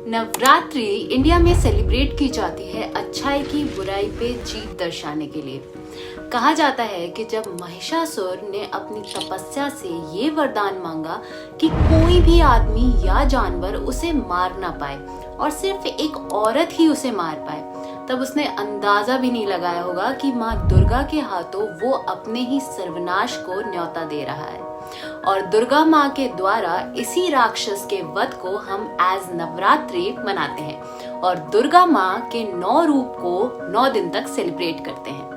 Navratri India में celebrate की जाती है अच्छाई की बुराई पे जीत दर्शाने के लिए। कहा जाता है कि जब महिषासुर ने अपनी तपस्या से ये वरदान मांगा कि कोई भी आदमी या जानवर उसे मार ना पाए और सिर्फ एक औरत ही उसे मार पाए, तब उसने अंदाजा भी नहीं लगाया होगा कि माँ दुर्गा के हाथों वो अपने ही सर्वनाश को न्योता दे रहा है। और दुर्गा माँ के द्वारा इसी राक्षस के वध को हम एज नवरात्रि मनाते हैं और दुर्गा माँ के 9 रूप को 9 दिन तक सेलिब्रेट करते हैं।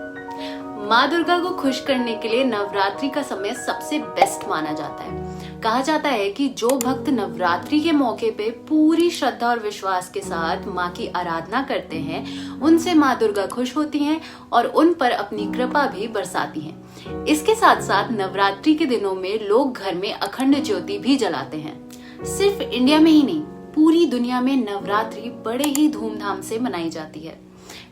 माँ दुर्गा को खुश करने के लिए नवरात्रि का समय सबसे बेस्ट माना जाता है। कहा जाता है कि जो भक्त नवरात्रि के मौके पे पूरी श्रद्धा और विश्वास के साथ माँ की आराधना करते हैं, उनसे माँ दुर्गा खुश होती हैं और उन पर अपनी कृपा भी बरसाती हैं। इसके साथ साथ नवरात्रि के दिनों में लोग घर में अखंड ज्योति भी जलाते हैं। सिर्फ इंडिया में ही नहीं, पूरी दुनिया में नवरात्रि बड़े ही धूमधाम से मनाई जाती है,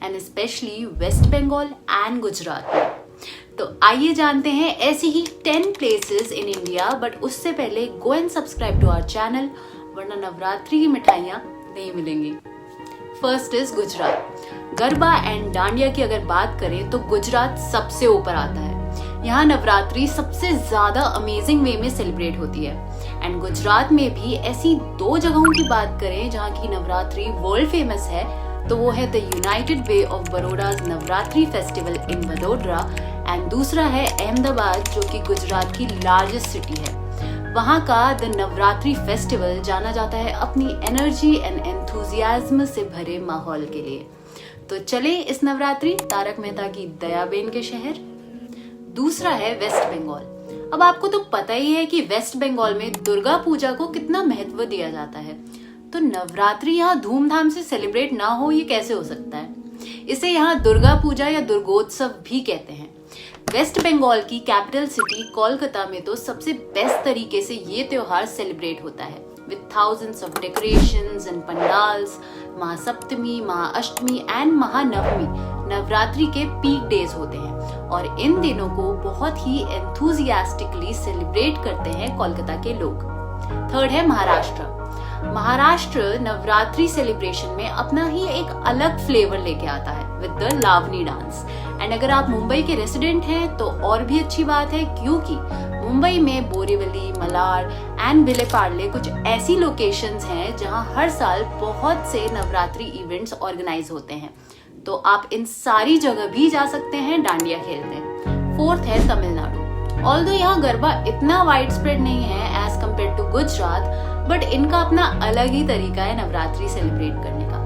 and specially West Bengal and Gujarat. तो आइए जानते हैं ऐसी ही 10 प्लेसेस इन इंडिया, बट उससे पहले go and subscribe to our channel, वरना नवरात्रि की मिठाइयाँ नहीं मिलेंगी। First is Gujarat. Garba and dandiya की अगर बात करें तो गुजरात सबसे ऊपर आता है। यहाँ नवरात्रि सबसे ज्यादा अमेजिंग वे में सेलिब्रेट होती है। एंड गुजरात में भी ऐसी 2 जगहों की बात करें जहाँ की नवरात्रि वर्ल्ड फेमस है, तो वो है the united way of Baroda's Navratri festival in Vadodara, and दूसरा है अहमदाबाद, जो कि गुजरात की लार्जेस्ट सिटी है। वहाँ का द नवरात्रि फेस्टिवल जाना जाता है अपनी एनर्जी एंड एंथुजियाज्म से भरे माहौल के लिए। तो चले इस नवरात्रि तारक मेहता की दयाबेन के शहर। दूसरा है वेस्ट बंगाल। अब आपको तो पता ही है कि वेस्ट बंगाल में दुर्गा पूजा को कितना महत्व दिया जाता है, तो नवरात्रि यहाँ धूमधाम से सेलिब्रेट ना हो ये कैसे हो सकता है। इसे यहाँ दुर्गा पूजा या दुर्गोत्सव भी कहते हैं। वेस्ट बंगाल की कैपिटल सिटी कोलकाता में तो सबसे बेस्ट तरीके से ये त्योहार सेलिब्रेट होता है with thousands of decorations and pandals. Mahasaptami, Mahashtami and Mahanavami Navratri के पीक डेज होते हैं और इन दिनों को बहुत ही एंथुजियास्टिकली सेलिब्रेट करते हैं कोलकाता के लोग। थर्ड है महाराष्ट्र। महाराष्ट्र नवरात्रि सेलिब्रेशन में अपना ही एक अलग फ्लेवर लेके आता है with the Lavani dance. And अगर आप मुंबई के रेसिडेंट हैं तो और भी अच्छी बात है, क्योंकि मुंबई में बोरीवली, मलाड एंड विलेपार्ले कुछ ऐसी लोकेशंस हैं जहां हर साल बहुत से नवरात्रि इवेंट्स ऑर्गेनाइज होते हैं, तो आप इन सारी जगह भी जा सकते हैं डांडिया खेलने। फोर्थ है तमिलनाडु। ऑल्दो यहाँ गरबा इतना वाइड स्प्रेड नहीं है as compare to Gujarat, but इनका अपना अलग ही तरीका है नवरात्रि सेलिब्रेट करने का।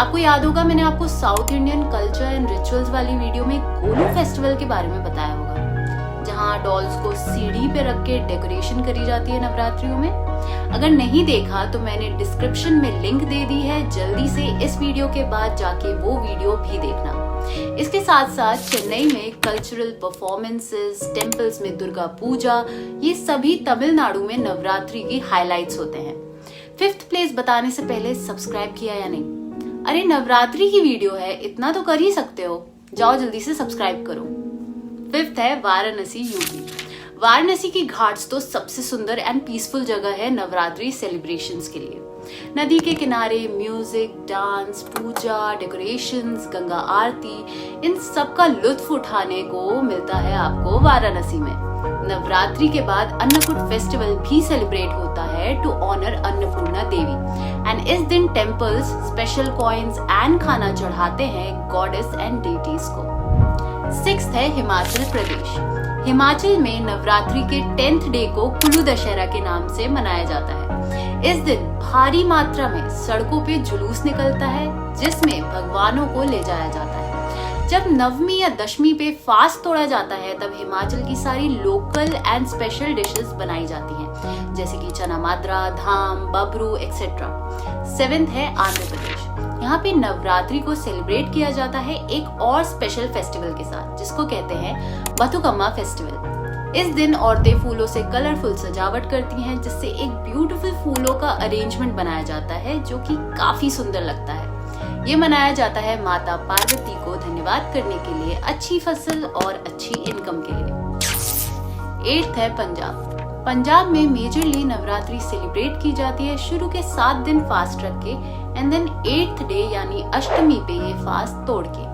आपको याद होगा मैंने आपको south Indian culture and rituals वाली वीडियो में गोलू फेस्टिवल के बारे में बताया होगा, जहाँ डॉल्स को सीढ़ी पे रख के डेकोरेशन करी जाती है नवरात्रियों में। अगर नहीं देखा तो मैंने डिस्क्रिप्शन में लिंक दे दी है, जल्दी से इस वीडियो के बाद जाके वो वीडियो भी देखना। इसके साथ साथ चेन्नई में कल्चरल परफॉर्मेंसेस, टेम्पल्स में दुर्गा पूजा, ये सभी तमिलनाडु में नवरात्रि की हाइलाइट्स होते हैं। 5th प्लेस बताने से पहले सब्सक्राइब किया या नहीं? अरे नवरात्रि की वीडियो है, इतना तो कर ही सकते हो, जाओ जल्दी से सब्सक्राइब करो। 5th है वाराणसी, यूपी। वाराणसी की घाट्स तो सबसे सुंदर एंड पीसफुल जगह है नवरात्रि सेलिब्रेशंस के लिए। नदी के किनारे म्यूजिक, डांस, पूजा, डेकोरेशंस, गंगा आरती, इन सब का लुत्फ उठाने को मिलता है आपको वाराणसी में। नवरात्रि के बाद अन्नकूट फेस्टिवल भी सेलिब्रेट होता है to honour Annapurna Devi, and इस दिन टेम्पल्स स्पेशल कॉइन्स एंड खाना चढ़ाते हैं गॉडेस एंड डेटीज को। 6th है हिमाचल प्रदेश। हिमाचल में नवरात्रि के 10th डे को कुल्लू दशहरा के नाम से मनाया जाता है। इस दिन भारी मात्रा में सड़कों पे जुलूस निकलता है जिसमें भगवानों को ले जाया जाता है। जब नवमी या दशमी पे फास्ट तोड़ा जाता है तब हिमाचल की सारी लोकल एंड स्पेशल डिशेस बनाई जाती हैं, जैसे कि चना माद्रा, धाम, बबरू एक्सेट्रा। 7th है आंध्र प्रदेश। यहाँ पे नवरात्रि को सेलिब्रेट किया जाता है एक और स्पेशल फेस्टिवल के साथ, जिसको कहते हैं बथुकम्मा फेस्टिवल। इस दिन औरतें फूलों से कलरफुल सजावट करती हैं, जिससे एक ब्यूटीफुल फूलों का अरेंजमेंट बनाया जाता है जो कि काफी सुंदर लगता है। ये मनाया जाता है माता पार्वती को धन्यवाद करने के लिए, अच्छी फसल और अच्छी इनकम के लिए। 8th है पंजाब। पंजाब में मेजरली नवरात्रि सेलिब्रेट की जाती है शुरू के 7 दिन फास्ट रख के एंड देन 8th डे यानी अष्टमी पे ये फास्ट तोड़ के।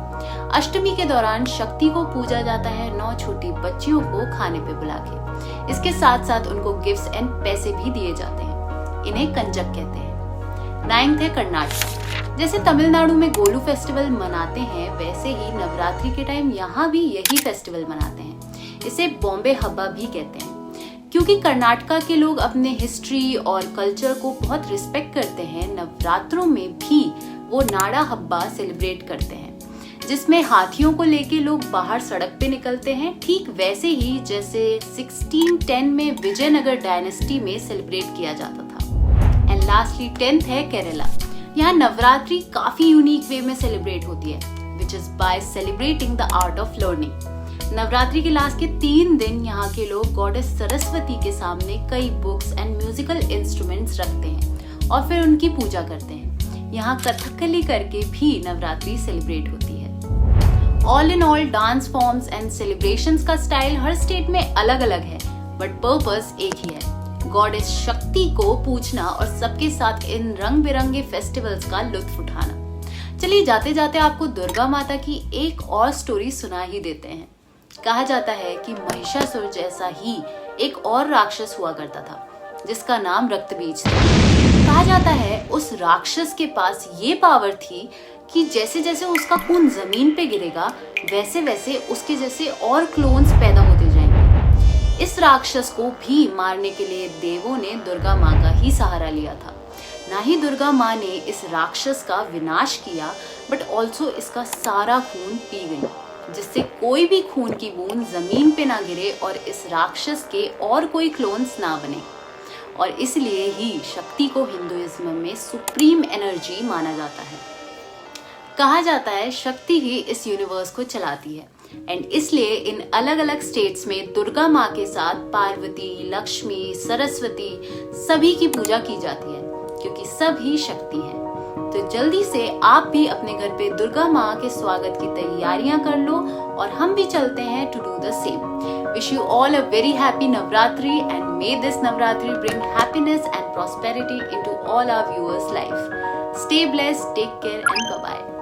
अष्टमी के दौरान शक्ति को पूजा जाता है 9 छोटी बच्चियों को खाने पे बुला के। इसके साथ साथ उनको गिफ्ट्स एंड पैसे भी दिए जाते हैं। इन्हें कंजक कहते हैं। 9th है कर्नाटक। जैसे तमिलनाडु में गोलू फेस्टिवल मनाते हैं वैसे ही नवरात्रि के टाइम यहाँ भी यही फेस्टिवल मनाते हैं। इसे बॉम्बे हब्बा भी कहते हैं क्योंकि कर्नाटका के लोग अपने हिस्ट्री और कल्चर को बहुत रिस्पेक्ट करते हैं। नवरात्रों में भी वो नाड़ा हब्बा सेलिब्रेट करते हैं जिसमें हाथियों को लेके लोग बाहर सड़क पे निकलते हैं, ठीक वैसे ही जैसे 1610 में विजयनगर डायनेस्टी में सेलिब्रेट किया जाता था। एंड लास्टली 10th है केरला। यहाँ नवरात्रि काफी यूनिक वे में सेलिब्रेट होती है which is by celebrating the art of learning. Navratri के लास्ट के 3 दिन यहाँ के लोग गॉडेस सरस्वती के सामने कई बुक्स एंड म्यूजिकल इंस्ट्रूमेंट्स रखते हैं और फिर उनकी पूजा करते हैं। यहाँ कथकली करके भी नवरात्रि सेलिब्रेट होती है। All in all dance forms and celebrations का स्टाइल हर स्टेट में अलग अलग है बट पर्पस एक ही है, गॉडेस शक्ति को पूजना और सबके साथ इन रंग बिरंगे फेस्टिवल्स का लुत्फ उठाना। चलिए जाते जाते आपको दुर्गा माता की एक और स्टोरी सुना ही देते हैं। कहा जाता है कि महिषासुर जैसा ही एक और राक्षस हुआ करता था जिसका नाम रक्तबीज था। कहा जाता है उस राक्षस के पास ये पावर थी कि जैसे जैसे उसका खून जमीन पे गिरेगा वैसे वैसे उसके जैसे और क्लोन्स पैदा होते जाएंगे। इस राक्षस को भी मारने के लिए देवों ने दुर्गा माँ का ही सहारा लिया था। ना ही दुर्गा माँ ने इस राक्षस का विनाश किया बट ऑल्सो इसका सारा खून पी गई जिससे कोई भी खून की बूंद जमीन पे ना गिरे और इस राक्षस के और कोई क्लोन्स ना बने। और इसलिए ही शक्ति को हिंदुइज्म में सुप्रीम एनर्जी माना जाता है। कहा जाता है शक्ति ही इस यूनिवर्स को चलाती है एंड इसलिए इन अलग अलग स्टेट्स में दुर्गा माँ के साथ पार्वती, लक्ष्मी, सरस्वती सभी की पूजा की जाती है क्योंकि सब ही शक्ति है। तो जल्दी से आप भी अपने घर पे दुर्गा माँ के स्वागत की तैयारियां कर लो और हम भी चलते हैं to do the same. Wish you all a very happy Navratri and may this Navratri bring happiness and prosperity into all our viewers life. Stay blessed, take care and bye-bye.